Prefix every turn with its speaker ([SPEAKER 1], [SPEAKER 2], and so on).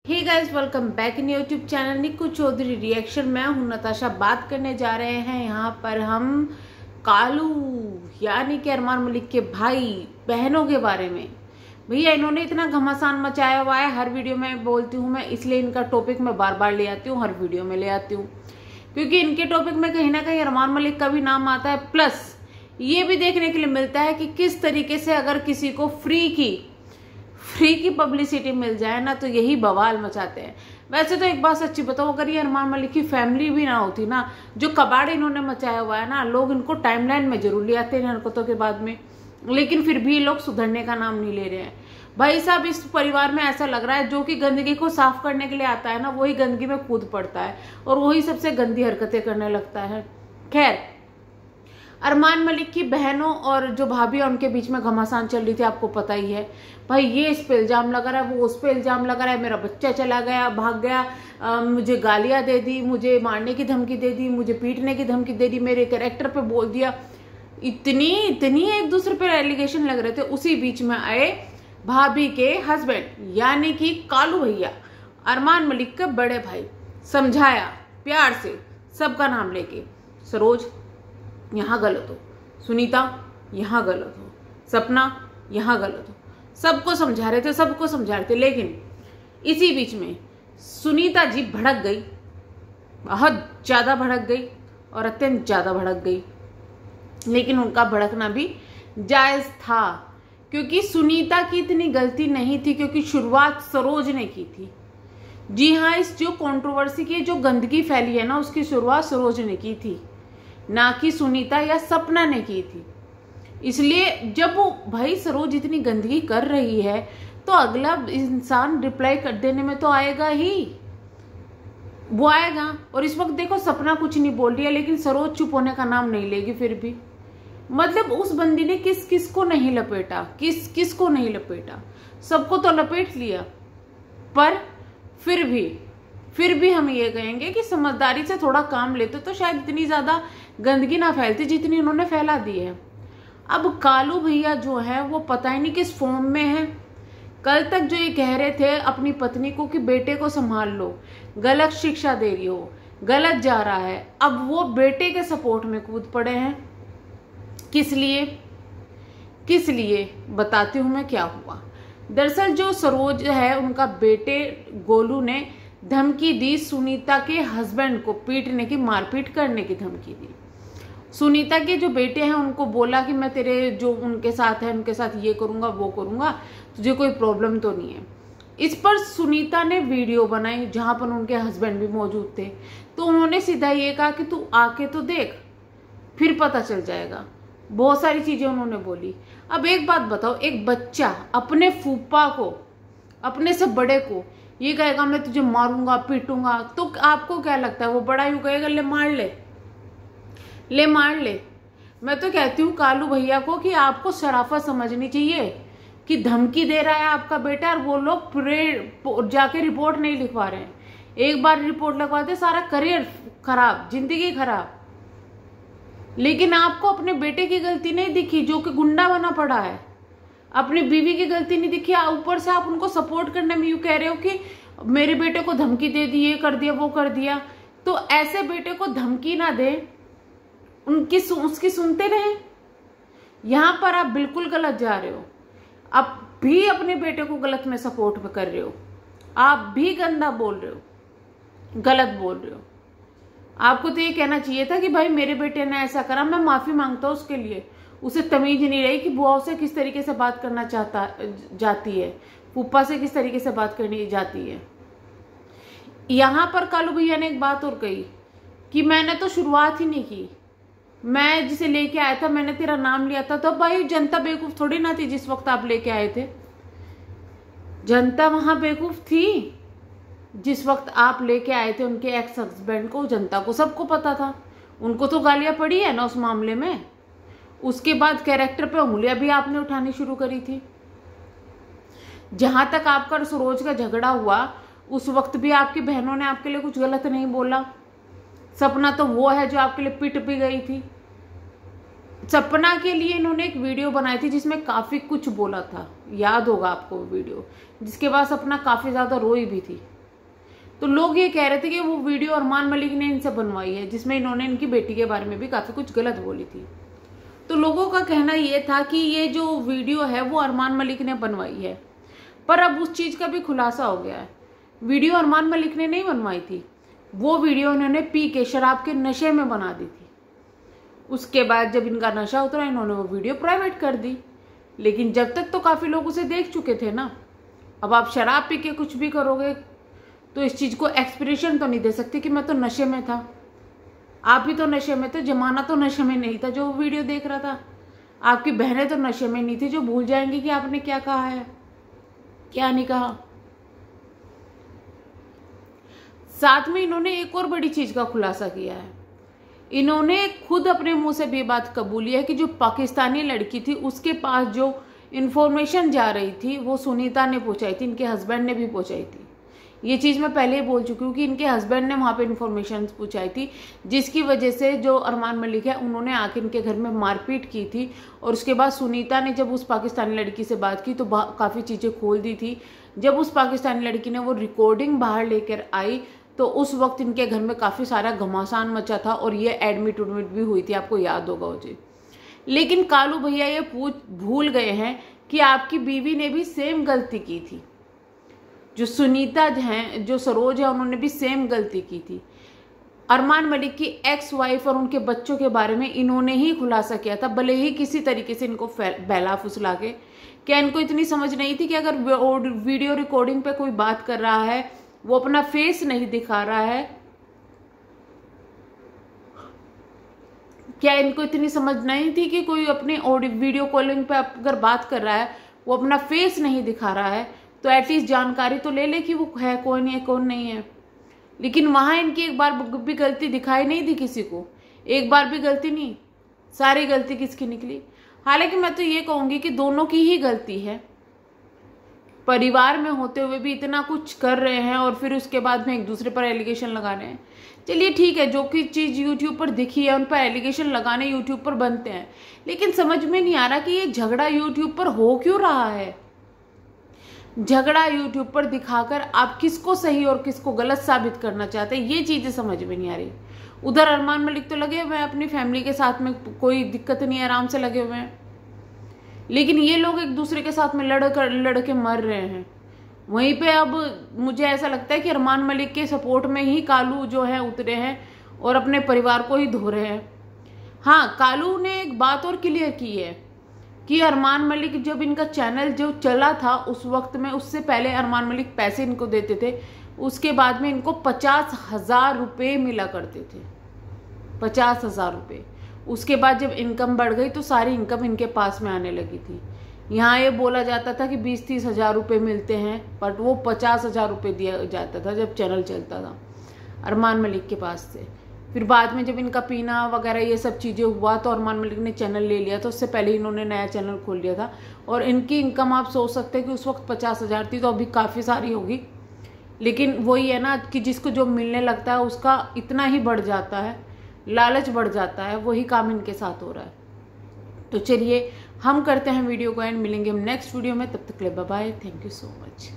[SPEAKER 1] Hey guys, welcome back in YouTube channel Nikku Chaudhary reaction. मैं हूं नताशा। बात करने जा रहे हैं यहाँ पर हम कालू यानी कि अरमान मलिक के भाई बहनों के बारे में। भैया इन्होंने इतना घमासान मचाया हुआ है, हर वीडियो में बोलती हूँ मैं, इसलिए इनका टॉपिक मैं बार बार ले आती हूँ, हर वीडियो में ले आती हूँ, क्योंकि इनके टॉपिक में कहीं ना कहीं अरमान मलिक का भी नाम आता है। प्लस ये भी देखने के लिए मिलता है कि किस तरीके से अगर किसी को फ्री की पब्लिसिटी मिल जाए ना तो यही बवाल मचाते हैं। वैसे तो एक बात सच्ची बताओ, अगर ये अरमान मलिक की फैमिली भी ना होती ना, जो कबाड़ इन्होंने मचाया हुआ है ना, लोग इनको टाइमलाइन में जरूर ले आते हैं हरकतों के बाद में, लेकिन फिर भी लोग सुधरने का नाम नहीं ले रहे हैं। भाई साहब, इस परिवार में ऐसा लग रहा है जो कि गंदगी को साफ करने के लिए आता है ना, वही गंदगी में कूद पड़ता है और वही सबसे गंदी हरकतें करने लगता है। खैर, अरमान मलिक की बहनों और जो भाभी है उनके बीच में घमासान चल रही थी, आपको पता ही है। भाई ये इस पे इल्जाम लगा रहा है, वो उस पे इल्जाम लगा रहा है, मेरा बच्चा चला गया, भाग गया, मुझे गालियां दे दी, मुझे मारने की धमकी दे दी, मुझे पीटने की धमकी दे दी, मेरे कैरेक्टर पे बोल दिया। इतनी एक दूसरे पे एलिगेशन लग रहे थे। उसी बीच में आए भाभी के हस्बैंड यानी कि कालू भैया, अरमान मलिक के बड़े भाई। समझाया प्यार से, सबका नाम लेके, सरोज यहाँ गलत हो, सुनीता यहाँ गलत हो, सपना यहाँ गलत हो, सबको समझा रहे थे। लेकिन इसी बीच में सुनीता जी भड़क गई, बहुत ज्यादा भड़क गई और अत्यंत ज्यादा भड़क गई। लेकिन उनका भड़कना भी जायज था, क्योंकि सुनीता की इतनी गलती नहीं थी, क्योंकि शुरुआत सरोज ने की थी। जी हाँ, इस जो कंट्रोवर्सी की जो गंदगी फैली है ना, उसकी शुरुआत सरोज ने की थी, ना कि सुनीता या सपना ने की थी। इसलिए जब वो भाई सरोज इतनी गंदगी कर रही है तो अगला इंसान रिप्लाई कर देने में तो आएगा ही, वो आएगा। और इस वक्त देखो, सपना कुछ नहीं बोल रही है, लेकिन सरोज चुप होने का नाम नहीं लेगी। फिर भी मतलब उस बंदी ने किस को नहीं लपेटा, किस को नहीं लपेटा, सबको तो लपेट लिया। पर फिर भी हम ये कहेंगे कि समझदारी से थोड़ा काम लेते तो शायद इतनी ज्यादा गंदगी ना फैलती जितनी उन्होंने फैला दी है। अब कालू भैया जो है वो पता ही नहीं किस फॉर्म में है। कल तक जो ये कह रहे थे अपनी पत्नी को कि बेटे को संभाल लो, गलत शिक्षा दे रही हो, गलत जा रहा है, अब वो बेटे के सपोर्ट में कूद पड़े हैं। किस लिए बताती हूं मैं क्या हुआ। दरअसल जो सरोज है, उनका बेटे गोलू ने धमकी दी सुनीता के हस्बैंड को, पीटने की, मारपीट करने की धमकी दी। सुनीता के जो बेटे हैं उनको बोला कि मैं तेरे जो उनके साथ है उनके साथ ये करूंगा वो करूंगा, तुझे कोई प्रॉब्लम तो नहीं है। इस पर सुनीता ने वीडियो बनाई जहां पर उनके हस्बैंड भी मौजूद थे। तो उन्होंने सीधा ये कहा कि तू आके तो देख, फिर पता चल जाएगा। बहुत सारी चीजें उन्होंने बोली। अब एक बात बताओ, एक बच्चा अपने फूफा को, अपने से बड़े को ये कहेगा मैं तुझे मारूंगा पीटूंगा, तो आपको क्या लगता है वो बड़ा यूं कहेगा ले मार ले। मैं तो कहती हूँ कालू भैया को कि आपको शराफत समझनी चाहिए कि धमकी दे रहा है आपका बेटा और वो लोग जाके रिपोर्ट नहीं लिखवा रहे हैं। एक बार रिपोर्ट लगवाते सारा करियर खराब, जिंदगी खराब। लेकिन आपको अपने बेटे की गलती नहीं दिखी जो कि गुंडा बना पड़ा है, अपनी बीवी की गलती नहीं दिखी, ऊपर से आप उनको सपोर्ट करने में यूं कह रहे हो कि मेरे बेटे को धमकी दे दी, ये कर दिया वो कर दिया। तो ऐसे बेटे को धमकी ना दे, उसकी सुनते रहे। यहां पर आप बिल्कुल गलत जा रहे हो, आप भी अपने बेटे को गलत में सपोर्ट में कर रहे हो, आप भी गंदा बोल रहे हो, गलत बोल रहे हो। आपको तो ये कहना चाहिए था कि भाई मेरे बेटे ने ऐसा करा, मैं माफी मांगता हूं उसके लिए। उसे तमीज नहीं रही कि बुआ से किस तरीके से बात करना जाती है, फूफा से किस तरीके से बात करनी जाती है। यहां पर कालू भैया ने एक बात और कही कि मैंने तो शुरुआत ही नहीं की, मैं जिसे लेके आया था मैंने तेरा नाम लिया था। तो भाई जनता बेवकूफ थोड़ी ना थी जिस वक्त आप लेके आए थे, जनता वहां बेवकूफ थी जिस वक्त आप लेके आए थे उनके एक्स हस्बैंड को। जनता को सबको पता था, उनको तो गालियां पड़ी है ना उस मामले में। उसके बाद कैरेक्टर पे उंगलियां भी आपने उठानी शुरू करी थी। जहां तक आपका और सरोज का झगड़ा हुआ उस वक्त भी आपकी बहनों ने आपके लिए कुछ गलत नहीं बोला। सपना तो वो है जो आपके लिए पिट भी गई थी। सपना के लिए इन्होंने एक वीडियो बनाई थी जिसमें काफी कुछ बोला था, याद होगा आपको वीडियो, जिसके बाद सपना काफी ज्यादा रोई भी थी। तो लोग ये कह रहे थे कि वो वीडियो अरमान मलिक ने इनसे बनवाई है, जिसमें इन्होंने इनकी बेटी के बारे में भी काफ़ी कुछ गलत बोली थी। तो लोगों का कहना ये था कि ये जो वीडियो है वो अरमान मलिक ने बनवाई है, पर अब उस चीज़ का भी खुलासा हो गया है। वीडियो अरमान मलिक ने नहीं बनवाई थी, वो वीडियो इन्होंने पी के शराब के नशे में बना दी थी। उसके बाद जब इनका नशा उतरा, इन्होंने वो वीडियो प्राइवेट कर दी। लेकिन जब तक तो काफ़ी लोग उसे देख चुके थे ना। अब आप शराब पी के कुछ भी करोगे तो इस चीज़ को एक्सप्रेशन तो नहीं दे सकते कि मैं तो नशे में था। आप ही तो नशे में थे, जमाना तो नशे में नहीं था जो वो वीडियो देख रहा था। आपकी बहनें तो नशे में नहीं थी जो भूल जाएंगी कि आपने क्या कहा है, क्या नहीं कहा। साथ में इन्होंने एक और बड़ी चीज का खुलासा किया है। इन्होंने खुद अपने मुंह से भी बात कबूली है कि जो पाकिस्तानी लड़की थी उसके पास जो इन्फॉर्मेशन जा रही थी वो सुनीता ने पहुंचाई थी, इनके हस्बैंड ने भी पहुंचाई थी। ये चीज़ मैं पहले ही बोल चुकी हूँ कि इनके हस्बैंड ने वहाँ पे इन्फॉर्मेशन पहुंचाई थी, जिसकी वजह से जो अरमान मलिक है उन्होंने आके इनके घर में मारपीट की थी। और उसके बाद सुनीता ने जब उस पाकिस्तानी लड़की से बात की तो काफ़ी चीज़ें खोल दी थी। जब उस पाकिस्तानी लड़की ने वो रिकॉर्डिंग बाहर लेकर आई तो उस वक्त इनके घर में काफ़ी सारा घमासान मचा था और ये एडमिट उडमिट भी हुई थी, आपको याद होगा मुझे। लेकिन कालू भैया ये भूल गए हैं कि आपकी बीवी ने भी सेम गलती की थी। जो सुनीता हैं, जो सरोज है, उन्होंने भी सेम गलती की थी। अरमान मलिक की एक्स वाइफ और उनके बच्चों के बारे में इन्होंने ही खुलासा किया था, भले ही किसी तरीके से इनको बहला फुसला के। क्या इनको इतनी समझ नहीं थी कि अगर वीडियो रिकॉर्डिंग पे कोई बात कर रहा है, वो अपना फेस नहीं दिखा रहा है, क्या इनको इतनी समझ नहीं थी कि कोई अपने वीडियो कॉलिंग पे अगर बात कर रहा है वो अपना फेस नहीं दिखा रहा है तो एटलीस्ट जानकारी तो ले ले कि वो है कौन है कौन नहीं है। लेकिन वहां इनकी एक बार भी गलती दिखाई नहीं दी किसी को, एक बार भी गलती नहीं, सारी गलती किसकी निकली। हालांकि मैं तो ये कहूंगी कि दोनों की ही गलती है। परिवार में होते हुए भी इतना कुछ कर रहे हैं और फिर उसके बाद में एक दूसरे पर एलिगेशन लगा रहे हैं। चलिए ठीक है, जो कि चीज़ यूट्यूब पर दिखी है उन पर एलिगेशन लगाने यूट्यूब पर बनते हैं, लेकिन समझ में नहीं आ रहा कि ये झगड़ा यूट्यूब पर हो क्यों रहा है। झगड़ा यूट्यूब पर दिखाकर आप किसको सही और किसको गलत साबित करना चाहते हैं, ये चीज़ें समझ में नहीं आ रही। उधर अरमान मलिक तो लगे हुए हैं अपनी फैमिली के साथ में, कोई दिक्कत नहीं है, आराम से लगे हुए हैं। लेकिन ये लोग एक दूसरे के साथ में लड़ के मर रहे हैं। वहीं पे अब मुझे ऐसा लगता है कि अरमान मलिक के सपोर्ट में ही कालू जो है उतरे हैं और अपने परिवार को ही धो रहे हैं। हाँ, कालू ने एक बात और क्लियर की है कि अरमान मलिक जब इनका चैनल जो चला था उस वक्त में, उससे पहले अरमान मलिक पैसे इनको देते थे, उसके बाद में इनको 50,000 रुपये मिला करते थे, 50,000 रुपये। उसके बाद जब इनकम बढ़ गई तो सारी इनकम इनके पास में आने लगी थी। यहाँ ये बोला जाता था कि 20-30 हज़ार रुपये मिलते हैं, बट वो 50,000 रुपये दिया जाता था जब चैनल चलता था अरमान मलिक के पास से। फिर बाद में जब इनका पीना वगैरह ये सब चीज़ें हुआ तो अरमान मलिक ने चैनल ले लिया था, उससे पहले इन्होंने नया चैनल खोल लिया था। और इनकी इनकम आप सोच सकते हैं कि उस वक्त 50,000 थी, तो अभी काफ़ी सारी होगी। लेकिन वही है ना कि जिसको जो मिलने लगता है उसका इतना ही बढ़ जाता है, लालच बढ़ जाता है। वही काम इनके साथ हो रहा है। तो चलिए हम करते हैं वीडियो को एंड, मिलेंगे हम नेक्स्ट वीडियो में। तब तक के लिए bye bye, thank you so much.